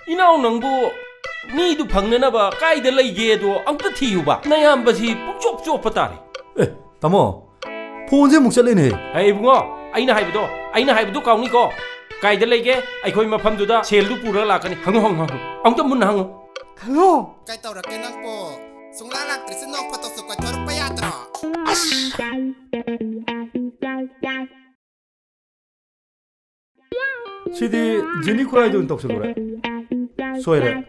이나오 낭부 미도 방내나봐 까이들 레이게도 아무도 티유바 나야한바시 북쪽쪽 빠따리 에 타모 폰세 묵살레네 에이 붕어 아이나 하이브도 까우니거 까이들 레이게 아이코이 마팜두다 셀도 뿌라 라까니 항 아무도 문 항 갈로 Kay tawra kay nang po. Sunglalak trisinong patok kwa chorok payatra. 시디 제니코라이도 운떡서 그래 소해래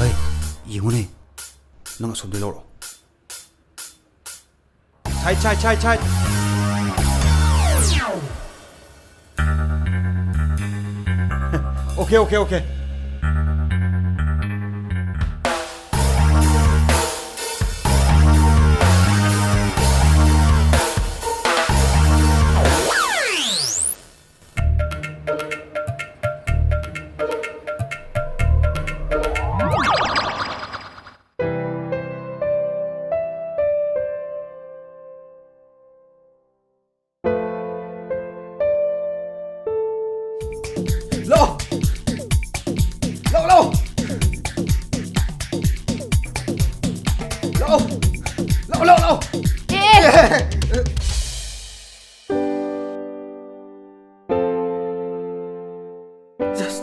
Ê, gì ngô này? Nó ngồi xuống đây lâu rồi. 차이 오케이 lâu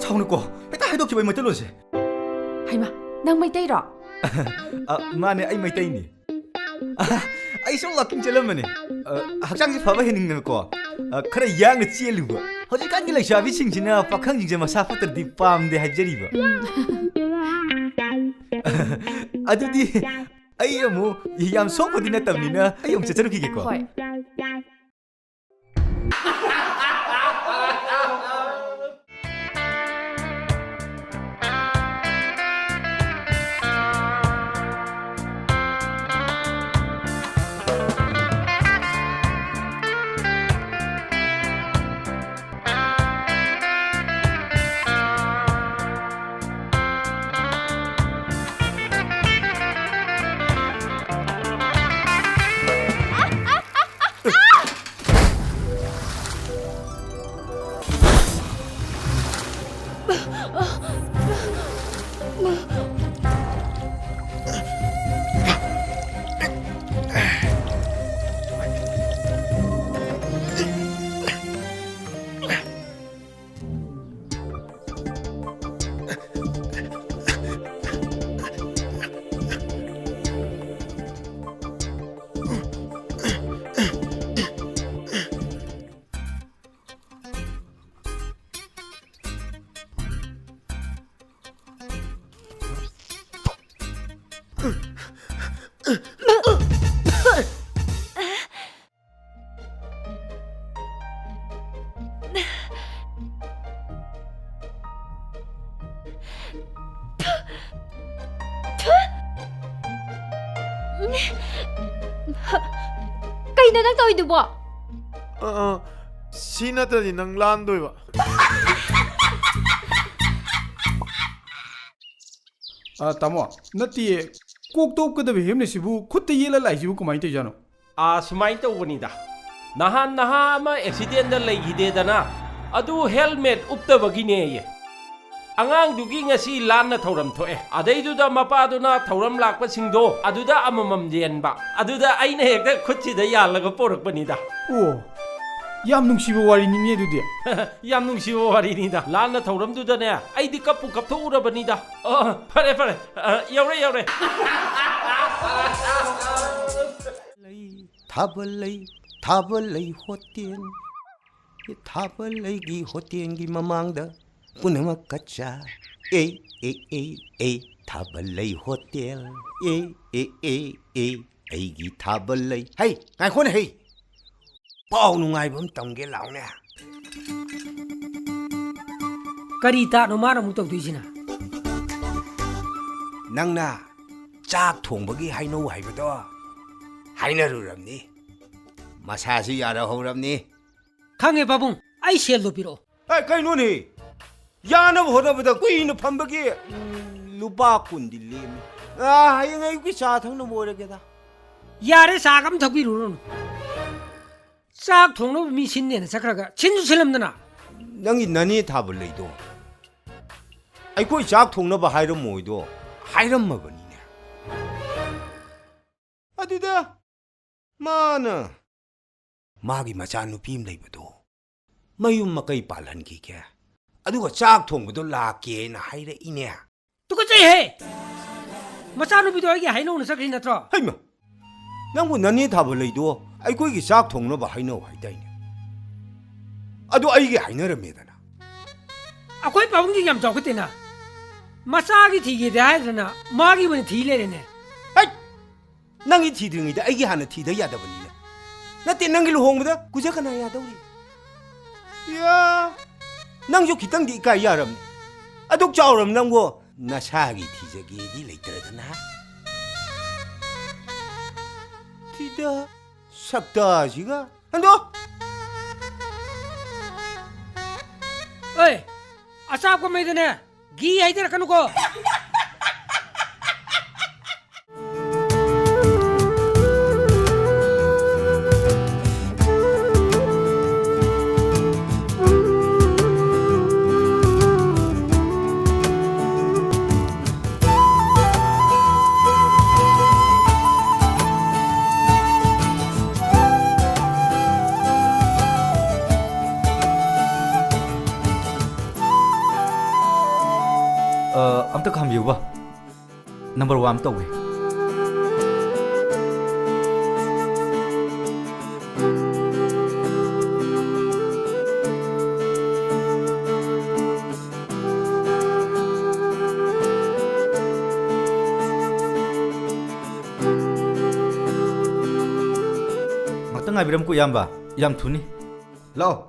Sao nó cô? Hãy ta hãy đọc cho mày tên luôn gì? Hay mà, nang may tay rõ. Mane ay may tay ni. Ay sống là kinh chế lắm mà nè. Học trang chỉ phải hình hình cô. Khá là giang là chia luôn. Họ chỉ cần cái lời chào với chính là phát khang chính mà sao phát từ đi farm để hay chơi đi vậy. Ado đi. Ay mo, yam sok ko din na tam ni na. Ay yung chacharo kike ko. Hoy. Kay na lang tayo diba? Sinatadi ng landoy ba? 타모 나티 꼭도 없거든 왜 힘내시부 그때 일을 라이시부 그만이 되잖아 수마인 떠오니다 나하 아마 액시덴트 레이기데다나 아두 헬멧 уп다버기네 아강두기 ngasi 란나 thauram thoe adaiduda mapaduna thauram lakpa singdo aduda amamam jenba aduda aina hekta khutchida yalaga porakpanida 오 ꯌꯥꯝ ꯅꯨꯡꯁꯤꯕ ꯋꯥꯔꯤꯅꯤꯅꯦ ꯑꯗꯨꯗꯤ ꯌꯥꯝ ꯅꯨꯡꯁꯤꯕ ꯋꯥꯔꯤꯅꯤꯗ ꯂꯥꯟꯅ ꯊꯧꯔꯝꯗꯨꯗꯅꯦ ꯑꯩꯗꯤ ꯀꯞꯊꯣꯛꯎꯔꯕꯅꯤꯗ ꯐꯔꯦ ꯌꯧꯔꯦ 타벌레이 호텔 타벌레이 호텔기 마망다 punamak kacha 타벌레이 호텔 aigi 타벌레이 hey ngai khôn hey pao nu ngai bam tong ge law ne Kari ta no mara mu tong tuisina nangna chak thong bagi haino haibado hainaruramni masasi yara horamni Khange babung ai sel do piro ai kai no ni ꯌꯥꯅꯕ ꯍꯣꯠꯅꯕꯗ ꯀꯨꯏꯅ ꯐꯝꯕꯒꯤ ꯂꯨꯄꯥ 10 ꯗꯤ ꯂꯦꯝꯃꯤ ꯍꯌꯦꯡ ꯑꯌꯨꯛꯀꯤ ꯆꯥ ꯊꯛꯅꯕ ꯑꯣꯏꯔꯒꯦꯗ ꯌꯥꯔꯦ ꯆꯥꯒ ꯑꯃ ꯊꯛꯄꯤꯔꯨꯔꯅꯨ ꯆꯥꯛ ꯊꯣꯡꯅꯕ ꯃꯤ ꯁꯤꯟꯅꯦꯅ ꯆꯠꯈ꯭ꯔꯒ ꯁꯤꯟꯁꯨ ꯁꯤꯜꯂꯝꯗꯅ ꯅꯪꯒꯤ ꯅꯅꯦ ꯊꯥꯕ ꯂꯩꯗꯣ ꯑꯩꯈꯣꯏ ꯆꯥꯛ ꯊꯣꯡꯅꯕ ꯍꯥꯏꯔꯝꯃꯣꯏꯗꯣ ꯍꯥꯏꯔꯝꯃꯕꯅꯤꯅꯦ ꯑꯗꯨꯗ ꯃꯥꯅ ꯃꯥꯒꯤ ꯃꯆꯥꯅꯨꯄꯤ ꯑꯃ ꯂꯩꯕꯗꯣ ꯃꯌꯨꯝ ꯃꯀꯩ ꯄꯥꯜꯍꯟꯈꯤꯒꯦ ꯑꯗꯨꯒ ꯆꯥꯛ ꯊꯣꯡꯕꯗꯣ ꯂꯥꯛꯀꯦꯅ ꯍꯥꯏꯔꯛꯏꯅꯦ ꯇꯨꯀꯠꯆꯩꯍꯦ ꯃꯆꯥꯅꯨꯄꯤꯗꯣ ꯑꯩꯒꯤ ꯍꯩꯅꯧꯅ ꯆꯠꯈ꯭ꯔꯤ ꯅꯠꯇ꯭ꯔꯣ ꯍꯩꯃ ꯅꯪꯕꯨ ꯅꯅꯦ ꯊꯥꯕ ꯂꯩꯗꯣ ꯑꯩꯈꯣꯏꯒꯤ ꯆꯥꯛ ꯊꯣꯡꯅꯕ ꯍꯩꯅꯧ ꯍꯥꯏꯗꯥꯏꯅꯦ ꯑꯗꯨ ꯑꯩꯒꯤ ꯍꯥꯏꯅꯔꯝꯃꯦꯗꯅ ꯑꯩꯈꯣꯏ ꯄꯥꯕꯨꯡꯗꯤ ꯌꯥꯝ ꯆꯥꯎꯈꯠꯇꯦꯅ ꯃꯆꯥꯒꯤ ꯊꯤꯒꯦꯗꯤ ꯍꯥꯏꯗꯅ ꯃꯥꯒꯤ ꯑꯣꯏꯅ ꯊꯤ ꯂꯩꯔꯦꯅꯦ ꯍꯩ ꯅꯪꯒꯤ ꯊꯤꯗ꯭ꯔꯤꯉꯩꯗ ꯑꯩꯒꯤ ꯍꯥꯟꯅ ꯊꯤꯗ ꯌꯥꯗꯕꯅꯤꯅ ꯅꯠꯇꯦ ꯅꯪꯒꯤ ꯂꯨꯍꯣꯡꯕꯗ ꯀꯨꯖ ꯀꯅꯥ ꯌꯥꯗꯧꯔꯤ ꯌꯥ ꯅꯪꯁꯨ ꯈꯤꯇꯪꯗꯤ 이까이 ꯌꯥꯔꯝꯅꯤ ꯑꯗꯨꯛ ꯆꯥꯎꯔꯝ ꯅꯪꯕꯨ ꯅꯁꯥꯒꯤ ꯊꯤꯖꯒꯦꯗꯤ ꯂꯩꯇ꯭ꯔꯗꯅ ꯊꯤꯗ ꯁꯛꯇꯥꯁꯤꯒ ꯍꯟꯗꯣ ꯑꯦ ꯑꯆꯥꯄꯣꯠ ꯃꯩꯗꯅꯦ ꯘꯤ ꯍꯩꯗꯔꯛꯀꯅꯨꯀꯣ ꯑꯝꯇ ꯈꯥꯝꯕꯤꯌꯨꯕ ꯅꯝꯕꯔ 1 ꯇꯧꯋꯦ ꯉꯥꯛꯇꯪ ꯉꯥꯏꯕꯤꯔꯝꯀꯣ ꯏꯌꯥꯝꯕ ꯌꯥꯝ ꯊꯨꯅꯤ ꯂꯥꯛꯑꯣ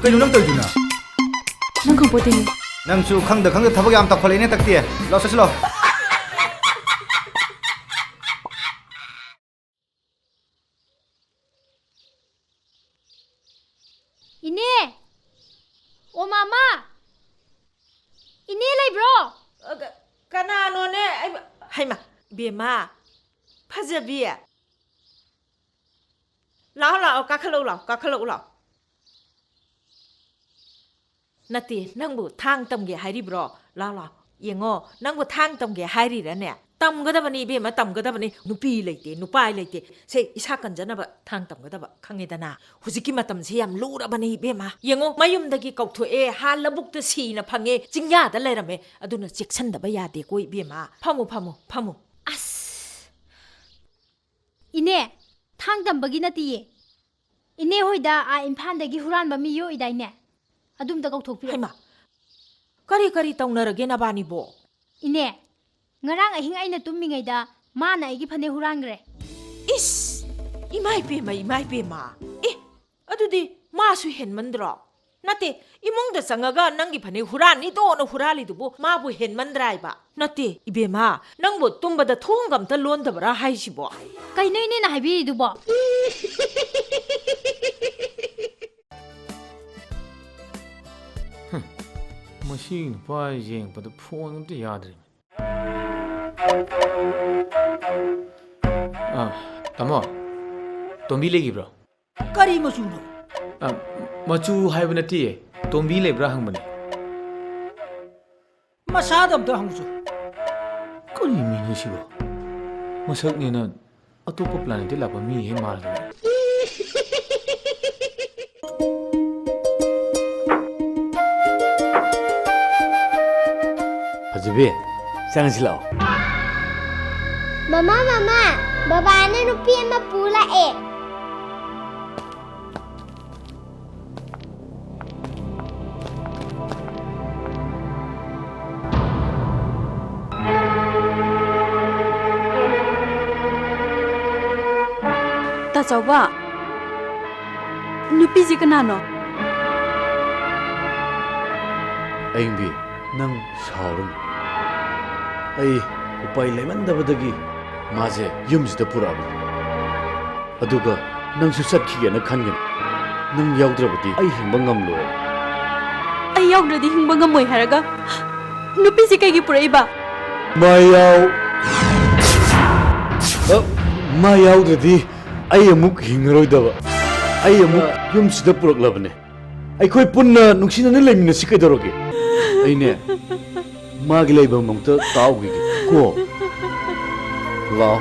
ꯀꯩꯅꯣ ꯅꯪ ꯇꯧꯔꯤꯗꯨꯅ ꯅꯪ ꯈꯪꯄꯣꯠꯇꯦ ꯅꯪꯁꯨ ꯈꯪꯗ ꯈꯪꯗ ꯊꯕꯛ ꯌꯥꯝ ꯇꯧꯈꯠꯂꯛꯏꯅꯦ ꯇꯛꯇꯤ ꯂꯥꯛ ꯆꯠꯁꯤꯂꯣ ꯏꯅꯦ ꯑꯣ ꯃꯥꯃꯥ ꯏꯅꯦ ꯂꯩꯕ꯭ꯔꯣ ꯀꯅꯥꯅꯣꯅꯦ ꯍꯩꯃ ꯕꯦꯝꯃ ꯐꯖꯕꯤ ꯂꯥꯛꯑꯣ ꯂꯥꯛꯑꯣ ꯀꯥꯈꯠꯂꯛꯎ ꯂꯥꯛꯑꯣ ꯀꯥꯈꯠꯂꯛꯎ ꯂꯥꯛꯑꯣ ꯅꯠꯇꯦ ꯅꯪꯕꯨ ꯊꯥꯡ ꯇꯝꯒꯦ ꯍꯥꯏꯔꯤꯕ꯭ꯔꯣ ꯂꯥꯛꯑꯣ ꯂꯥꯛꯑꯣ ꯌꯦꯡꯉꯣ ꯅꯪꯕꯨ ꯊꯥꯡ ꯇꯝꯒꯦ ꯍꯥꯏꯔꯤꯔꯅꯦ ꯇꯝꯒꯗꯕꯅꯤ ꯏꯕꯦꯝꯃ ꯇꯝꯒꯗꯕꯅꯤ ꯅꯨꯄꯤ ꯂꯩꯇꯦ ꯅꯨꯄꯥ ꯂꯩꯇꯦ ꯁꯦ ꯏꯁꯥ ꯀꯟꯖꯅꯕ ꯊꯥꯡ ꯇꯝꯒꯗꯕ ꯈꯪꯉꯦꯗꯅ ꯍꯧꯖꯤꯛꯀꯤ ꯃꯇꯝꯁꯤ ꯌꯥꯝ ꯂꯨꯔꯕꯅꯤ ꯏꯕꯦꯝꯃ ꯌꯦꯡꯉꯣ ꯃꯌꯨꯝꯗꯒꯤ ꯀꯧꯊꯣꯛꯑꯦ ꯍꯥ ꯂꯧꯕꯨꯛꯇ ꯁꯤꯅ ꯐꯪꯉꯦ ꯆꯤꯡꯌꯥꯗ ꯂꯩꯔꯝꯃꯦ ꯑꯗꯨꯅ ꯆꯦꯛꯁꯟꯗꯕ ꯌꯥꯗꯦꯀꯣ ꯏꯕꯦꯝꯃ ꯐꯝꯃꯨ ꯐꯝꯃꯨ ꯐꯝꯃꯨ ꯑꯁ ꯏꯅꯦ ꯊꯥꯡ ꯇꯝꯕꯒꯤ ꯅꯠꯇꯤꯌꯦ ꯏꯅꯦ ꯍꯣꯏꯗ ꯏꯝꯐꯥꯜꯗꯒꯤ ꯍꯨꯔꯥꯟꯕ ꯃꯤ ꯌꯣꯛꯏꯗꯥꯏꯅꯦ ꯑꯗꯨꯝꯇ ꯀꯧꯊꯣꯛꯄꯤꯔꯣ ꯍꯩꯃ ꯀꯔꯤ ꯀꯔꯤ ꯇꯧꯅꯔꯒꯦ ꯅꯕꯥꯅꯤꯕꯣ ꯏꯅꯦ ꯉꯔꯥꯡ ꯑꯍꯤꯡ ꯑꯩꯅ ꯇꯨꯝꯃꯤꯉꯩꯗ ꯃꯥꯅ ꯑꯩꯒꯤ ꯐꯅꯦꯛ ꯍꯨꯔꯥꯟꯈ꯭ꯔꯦ ꯏꯁ ꯏꯃꯥꯏ ꯄꯦꯝꯃ ꯑꯦ ꯑꯗꯨꯗꯤ ꯃꯥꯁꯨ ꯍꯦꯟꯃꯟꯗ꯭ꯔꯣ ꯅꯠꯇꯦ ꯏꯃꯨꯡꯗ ꯆꯪꯉꯒ ꯅꯪꯒꯤ ꯐꯅꯦꯛ ꯍꯨꯔꯥꯟꯅꯤꯗꯣꯅ ꯍꯨꯔꯥꯜꯂꯤꯗꯨꯕꯨ ꯃꯥꯕꯨ ꯍꯦꯟꯃꯟꯗ꯭ꯔꯥꯏꯕ ꯅꯠꯇꯦ ꯏꯕꯦꯝꯃ ꯅꯪꯕꯨ ꯇꯨꯝꯕꯗ ꯊꯣꯡꯒ ꯑꯝꯇ ꯂꯣꯟꯗꯕ꯭ꯔꯥ ꯍꯥꯏꯁꯤꯕꯣ ꯀꯩꯅꯣ ꯏꯅꯦꯅ ꯍꯥꯏꯕꯤꯔꯤꯗꯨꯕꯣ ꯃꯁꯤ ꯅꯨꯄꯥ ꯌꯦꯡꯕꯗ ꯐꯣꯟ ꯑꯝꯇ ꯌꯥꯗ꯭ꯔꯤ ꯇꯥꯃꯣ ꯇꯣꯝꯕꯤ ꯂꯩꯈꯤꯕ꯭ꯔꯣ ꯀꯔꯤ ꯃꯆꯨꯅꯣ ꯃꯆꯨ ꯍꯥꯏꯕ ꯅꯠꯇꯦ ꯇꯣꯝꯕꯤ ꯂꯩꯕ꯭ꯔꯥ ꯍꯪꯕꯅꯦ ꯃꯁꯥꯗ ꯑꯝꯇ ꯍꯪꯉꯨꯆꯣ ꯀꯔꯤ ꯃꯤꯅꯣ ꯁꯤꯕꯣ ꯃꯁꯛꯅꯦꯅ ꯑꯇꯣꯞꯄ ꯄ꯭ꯂꯥꯅꯦꯠꯇ ꯂꯥꯛꯄ ꯃꯤ ꯍꯦꯛ ꯃꯥꯜꯂꯦ ꯐꯖꯕꯤ ꯆꯪꯉꯁꯤ ꯂꯥꯛꯑꯣ ꯃꯃꯥ ꯕꯕꯥꯅ ꯅꯨꯄꯤ ꯑꯃ ꯄꯨ ꯂꯥꯛꯑꯦ ꯇꯥꯆꯧꯕ ꯅꯨꯄꯤꯁꯤ ꯀꯅꯥꯅꯣ ꯑꯌꯤꯡꯕꯤ ꯅꯪ ꯁꯥꯎꯔꯅꯨ ꯑꯩ ꯎꯄꯥꯏ ꯂꯩꯃꯟꯗꯕꯗꯒꯤ ꯃꯥꯁꯦ ꯌꯨꯝꯁꯤꯗ ꯄꯨꯔꯛꯑꯕꯅꯤ ꯑꯗꯨꯒ ꯅꯪꯁꯨ ꯆꯠꯈꯤꯒꯦꯅ ꯈꯟꯒꯅꯤ ꯅꯪ ꯌꯥꯎꯗ꯭ꯔꯕꯗꯤ ꯑꯩ ꯍꯤꯡꯕ ꯉꯝꯂꯣꯏ ꯑꯩ ꯌꯥꯎꯗ꯭ꯔꯗꯤ ꯍꯤꯡꯕ ꯉꯝꯃꯣꯏ ꯍꯥꯏꯔꯒ ꯅꯨꯄꯤꯁꯤ ꯀꯩꯒꯤ ꯄꯨꯔꯛꯏꯕ ꯃꯥ ꯌꯥꯎꯗ꯭ꯔꯗꯤ ꯑꯩ ꯑꯃꯨꯛ ꯍꯤꯡꯉꯔꯣꯏꯗꯕ ꯑꯩ ꯑꯃꯨꯛ ꯌꯨꯝꯁꯤꯗ ꯄꯨꯔꯛꯂꯕꯅꯦ ꯑꯩꯈꯣꯏ ꯄꯨꯟꯅ ꯅꯨꯡꯁꯤꯅꯅ ꯂꯩꯃꯤꯟꯅꯁꯤ ꯀꯩꯗꯧꯔꯒꯦ ꯑꯩꯅꯦ मागे लेबम मंगता ताऊगी को लाओ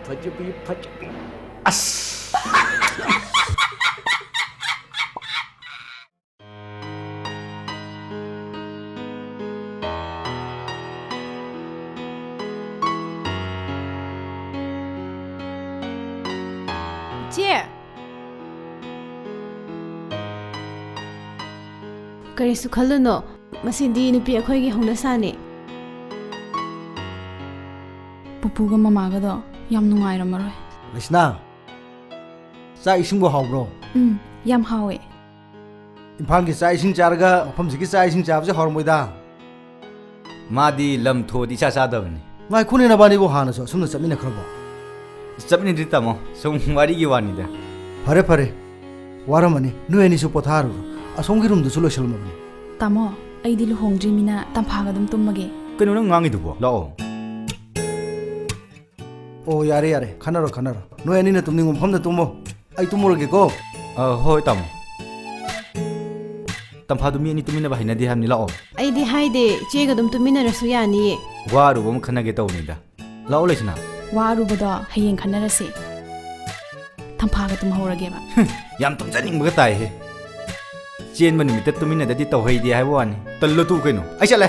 फजबी अस चे करीसु खल्लुनो मसिंदी नुपी अखोइगी हौनसाने पुपुगा ममागदो याम नुंगाइरमरोय लिसना चा इसिंगबो हावब्रो याम हावे इम्फाल की चा इसिंग चारगा मफमसिगी चा इसिंग चाबसे हरमोइदा मादी लम थोदी चा चादबनी माय खुने नबानीबो हानसो सुमना चमिना खरबो चमिनि तमो सुम वारी की वानीदा फरे फरे वारमनी नुएनिसु पोथारु असोंगी रूमदसु लोइसलमबनी तामो अइदि लुहोंग्रिमिना तंफागदम तुमगे कनो नंग ngangidubo लाओ ओ यारे यारे खनरो खनरो नुएनिना तुमनि मफमदा तुमो आई तुमोरगे को होय तमो तंफादु मी नि तुमिना बाहिना दि हमनि लाओ अइदि हाइदे चेगदम तुमिना रसु यानी वारुबम खनगे तौनिदा लाओ लेसना वारुबदो हयें खनरसे तंफागा तुम हौरगेबा याम तुमजनिंगबगा ताइ हे चेन बनिमित तुमिना ददि तौहैदि हाइबो वानी तल्लो तु कैनो आई चले